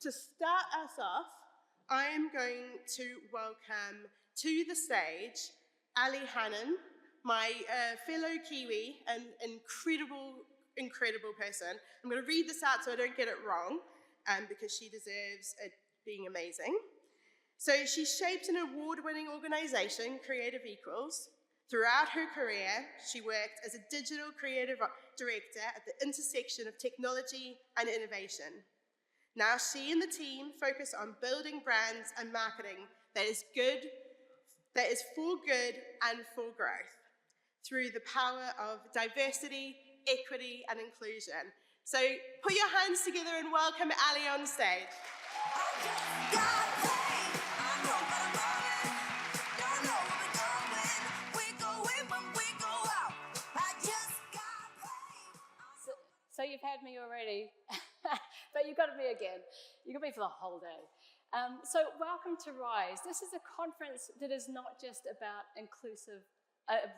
to start us off, I am going to welcome to the stage Ali Hanan, my fellow Kiwi, an incredible person. I'm going to read this out so I don't get it wrong, because she deserves it being amazing. So she shaped an award-winning organization, Creative Equals. Throughout her career, she worked as a digital creative director at the intersection of technology and innovation. Now she and the team focus on building brands and marketing that is for good and for growth through the power of diversity, equity, and inclusion. So put your hands together and welcome Ali on stage. So you've had me already, but you got me again. You got me for the whole day. So welcome to Rise. This is a conference that is not just about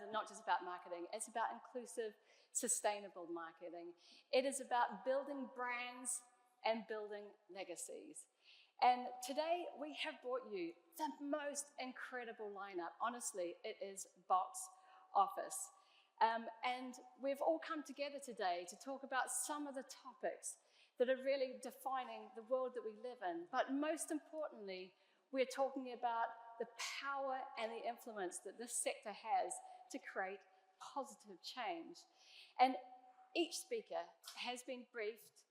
not just about marketing. It's about inclusive, sustainable marketing. It is about building brands and building legacies. And today we have brought you the most incredible lineup. Honestly, it is box office. And we've all come together today to talk about some of the topics that are really defining the world that we live in. But most importantly, we're talking about the power and the influence that this sector has to create positive change. And each speaker has been briefed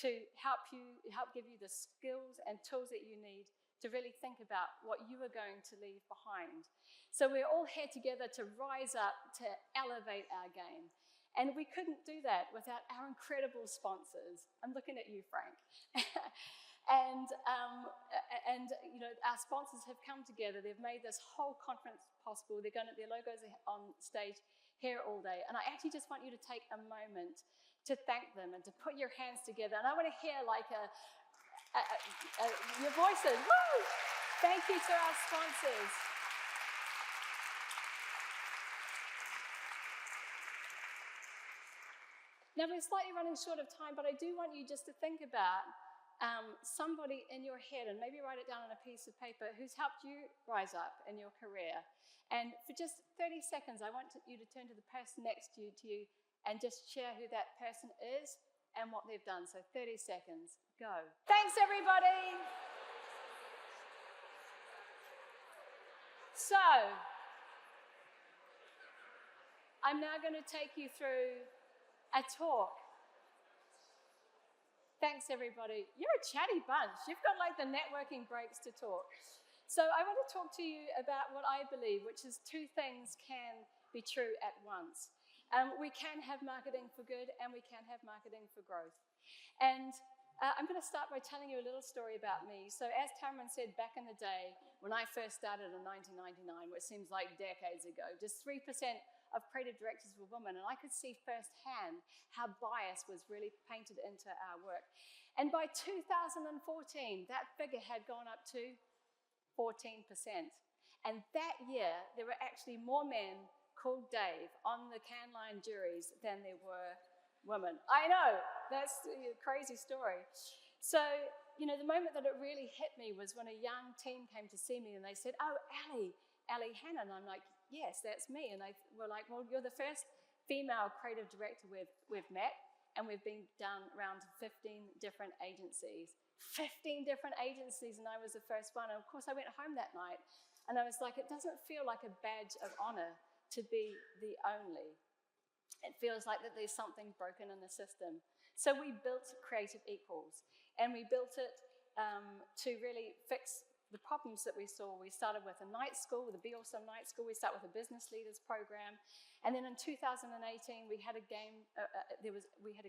to help give you the skills and tools that you need to really think about what you are going to leave behind. So we're all here together to rise up, to elevate our game. And we couldn't do that without our incredible sponsors. I'm looking at you, Frank. and you know, our sponsors have come together. They've made this whole conference possible. Their logos are on stage here all day. And I actually just want you to take a moment to thank them and to put your hands together. And I want to hear like your voices. Woo! Thank you to our sponsors. Now, we're slightly running short of time, but I do want you just to think about somebody in your head, and maybe write it down on a piece of paper, who's helped you rise up in your career. And for just 30 seconds, I want you to turn to the person next to you and just share who that person is and what they've done. So 30 seconds, go. Thanks, everybody. So, I'm now going to take you through a talk. Thanks, everybody. You're a chatty bunch. You've got like the networking breaks to talk. So I want to talk to you about what I believe, which is two things can be true at once. We can have marketing for good and we can have marketing for growth. And I'm going to start by telling you a little story about me. So as Cameron said, back in the day, when I first started in 1999, which seems like decades ago, just 3% of creative directors were women, and I could see firsthand how bias was really painted into our work. And by 2014, that figure had gone up to 14%. And that year, there were actually more men called Dave on the can line juries than there were women. I know, that's a crazy story. So, you know, the moment that it really hit me was when a young team came to see me and they said, "Oh, Ali Hanan." I'm like, "Yes, that's me." And they were like, "Well, you're the first female creative director we've met, and we've been down around 15 different agencies." 15 different agencies, and I was the first one. And of course, I went home that night, and I was like, it doesn't feel like a badge of honor to be the only. It feels like that there's something broken in the system. So we built Creative Equals, and we built it to really fix the problems that we saw. We started with a night school, with a Be Awesome night school. We started with a business leaders program, and then in 2018 we had a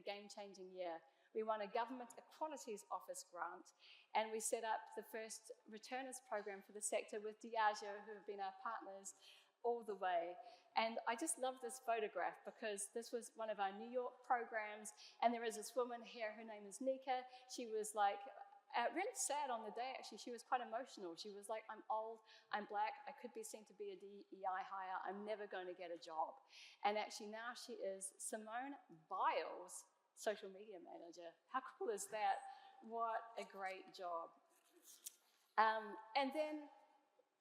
game-changing year. We won a Government Equalities Office grant, and we set up the first returners program for the sector with Diageo, who have been our partners all the way. And I just love this photograph because this was one of our New York programs, and there is this woman here, her name is Nika. She was like really sad on the day, actually. She was quite emotional. She was like, "I'm old, I'm black, I could be seen to be a DEI hire, I'm never going to get a job." And actually now she is Simone Biles' social media manager. How cool is that? what a great job. And then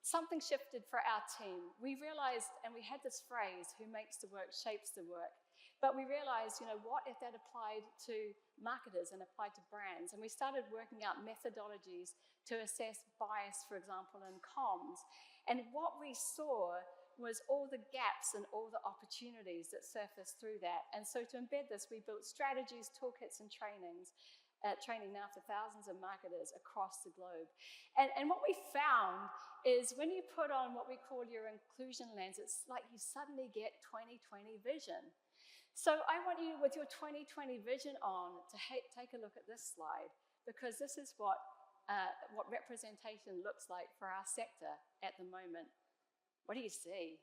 something shifted for our team. We realized, and we had this phrase, who makes the work shapes the work. But we realized, what if that applied to marketers and applied to brands? And we started working out methodologies to assess bias, for example, in comms. And what we saw was all the gaps and all the opportunities that surfaced through that. And so to embed this, we built strategies, toolkits, and trainings, training now for thousands of marketers across the globe. And what we found is when you put on what we call your inclusion lens, it's like you suddenly get 2020 vision. So I want you, with your 2020 vision on, to take a look at this slide, because this is what representation looks like for our sector at the moment. What do you see?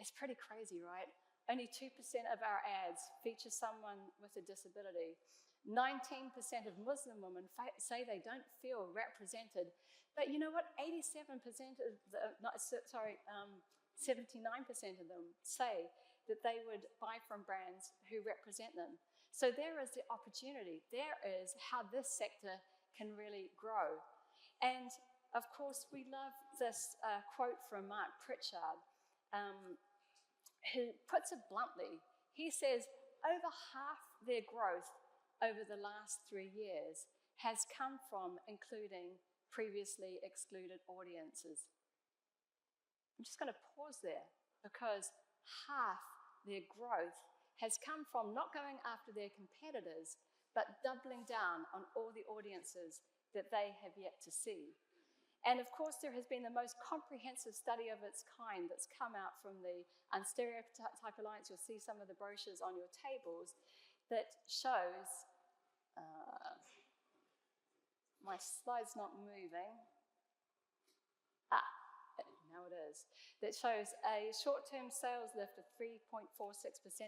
It's pretty crazy, right? Only 2% of our ads feature someone with a disability. 19% of Muslim women say they don't feel represented. But you know what? 79% of them say that they would buy from brands who represent them. So there is the opportunity. There is how this sector can really grow. And of course, we love this quote from Mark Pritchard, who puts it bluntly. He says, over half their growth over the last 3 years has come from including previously excluded audiences. I'm just going to pause there, because half their growth has come from not going after their competitors, but doubling down on all the audiences that they have yet to see. And of course, there has been the most comprehensive study of its kind that's come out from the Unstereotype Alliance. You'll see some of the brochures on your tables that shows, my slide's not moving. Now it is. That shows a short-term sales lift of 3.46%.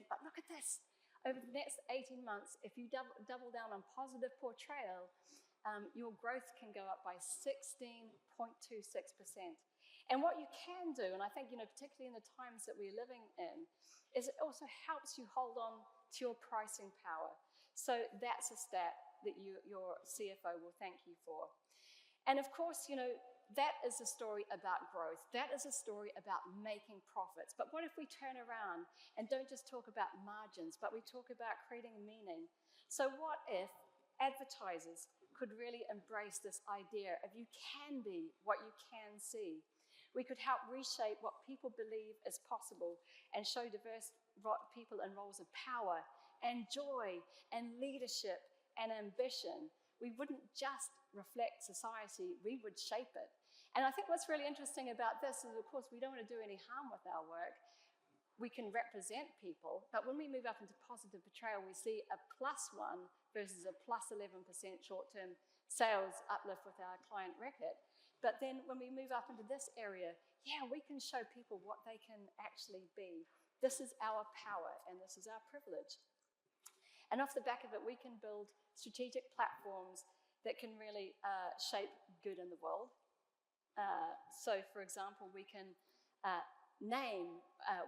But look at this. Over the next 18 months, if you double down on positive portrayal, your growth can go up by 16.26%. And what you can do, and I think, particularly in the times that we're living in, is it also helps you hold on to your pricing power. So that's a stat that your CFO will thank you for. And of course, that is a story about growth. That is a story about making profits. But what if we turn around and don't just talk about margins, but we talk about creating meaning? So what if advertisers could really embrace this idea of you can be what you can see? We could help reshape what people believe is possible and show diverse people in roles of power and joy and leadership and ambition. We wouldn't just reflect society, we would shape it. And I think what's really interesting about this is, of course, we don't want to do any harm with our work. We can represent people, but when we move up into positive portrayal, we see a +1 versus a +11% short-term sales uplift with our client record. But then when we move up into this area, we can show people what they can actually be. This is our power, and this is our privilege. And off the back of it, we can build strategic platforms that can really shape good in the world. So, for example, we can name,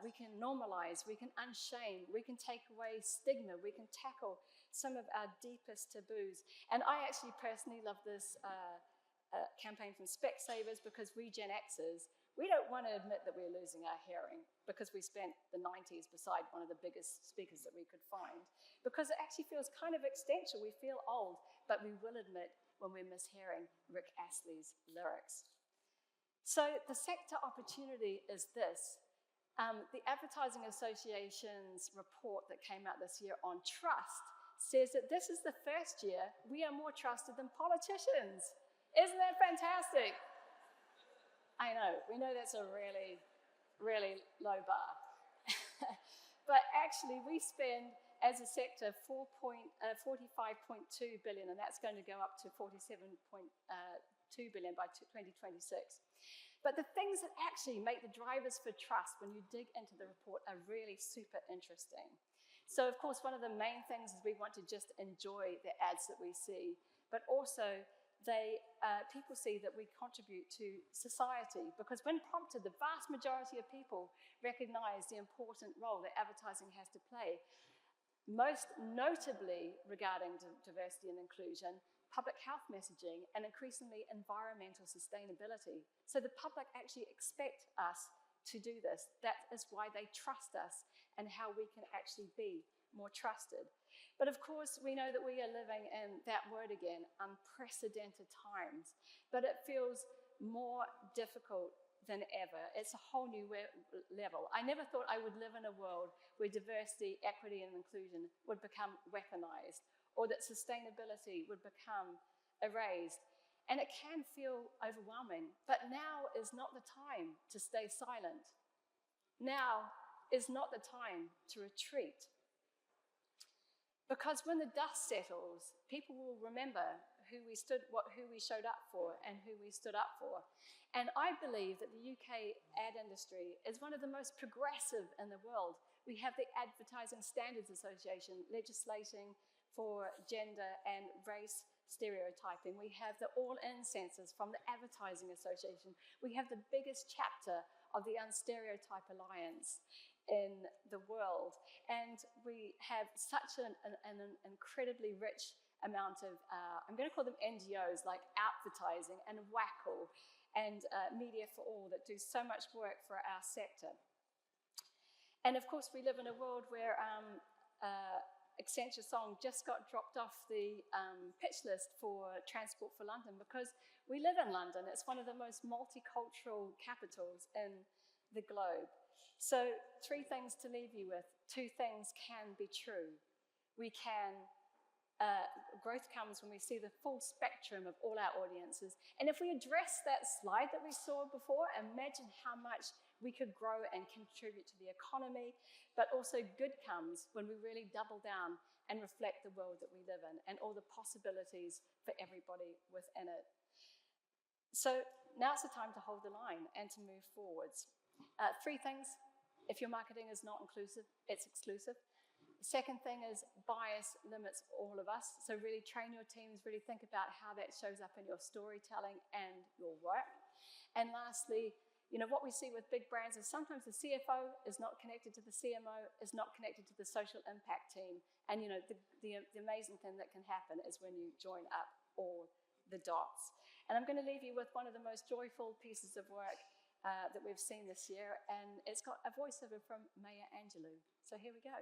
we can normalize, we can unshame, we can take away stigma, we can tackle some of our deepest taboos. And I actually personally love this campaign from Specsavers, because we Gen Xers, we don't want to admit that we're losing our hearing, because we spent the 90s beside one of the biggest speakers that we could find, because it actually feels kind of existential. We feel old, but we will admit when we're mishearing Rick Astley's lyrics. So the sector opportunity is this. The Advertising Association's report that came out this year on trust says that this is the first year we are more trusted than politicians. Isn't that fantastic? I know, we know that's a really, really low bar. But actually, we spend, as a sector, 45.2 billion, and that's going to go up to 47.2 billion by 2026. But the things that actually make the drivers for trust when you dig into the report are really super interesting. So, of course, one of the main things is we want to just enjoy the ads that we see, but also people see that we contribute to society, because when prompted, the vast majority of people recognize the important role that advertising has to play, most notably regarding diversity and inclusion, public health messaging, and increasingly environmental sustainability. So the public actually expect us to do this. That is why they trust us and how we can actually be more trusted. But of course, we know that we are living in that word again, unprecedented times, but it feels more difficult than ever. It's a whole new level. I never thought I would live in a world where diversity, equity, and inclusion would become weaponized, or that sustainability would become erased. And it can feel overwhelming, but now is not the time to stay silent. Now is not the time to retreat. Because when the dust settles, people will remember who we showed up for and who we stood up for. And I believe that the UK ad industry is one of the most progressive in the world. We have the Advertising Standards Association legislating for gender and race stereotyping. We have the all-in census from the Advertising Association. We have the biggest chapter of the Unstereotype Alliance in the world. And we have such an incredibly rich amount of, I'm going to call them NGOs, like advertising and WACL and Media for All, that do so much work for our sector. And of course, we live in a world where Accenture Song just got dropped off the pitch list for Transport for London, because we live in London. It's one of the most multicultural capitals in the globe. So 3 things to leave you with. 2 things can be true. Growth comes when we see the full spectrum of all our audiences. And if we address that slide that we saw before, imagine how much we could grow and contribute to the economy. But also good comes when we really double down and reflect the world that we live in and all the possibilities for everybody within it. So now's the time to hold the line and to move forwards. 3 things. If your marketing is not inclusive, it's exclusive. The second thing is bias limits all of us. So really train your teams, really think about how that shows up in your storytelling and your work. And lastly, what we see with big brands is sometimes the CFO is not connected to the CMO, is not connected to the social impact team. And the amazing thing that can happen is when you join up all the dots. And I'm going to leave you with one of the most joyful pieces of work that we've seen this year, and it's got a voiceover from Maya Angelou. So here we go.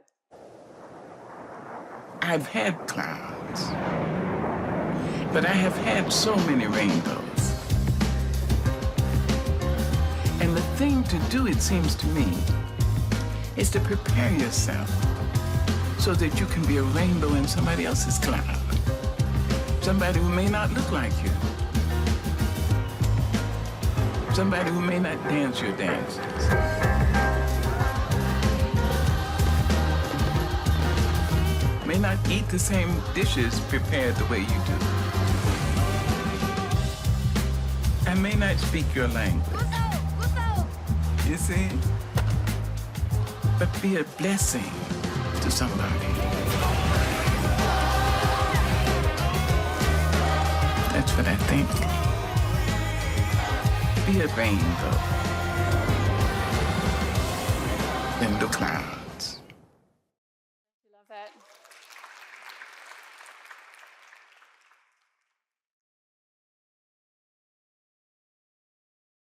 I've had clouds, but I have had so many rainbows. And the thing to do, it seems to me, is to prepare yourself so that you can be a rainbow in somebody else's cloud. Somebody who may not look like you. Somebody who may not dance your dances. May not eat the same dishes prepared the way you do. And may not speak your language. You see? But be a blessing to somebody. That's what I think. Be a rainbow in the clouds.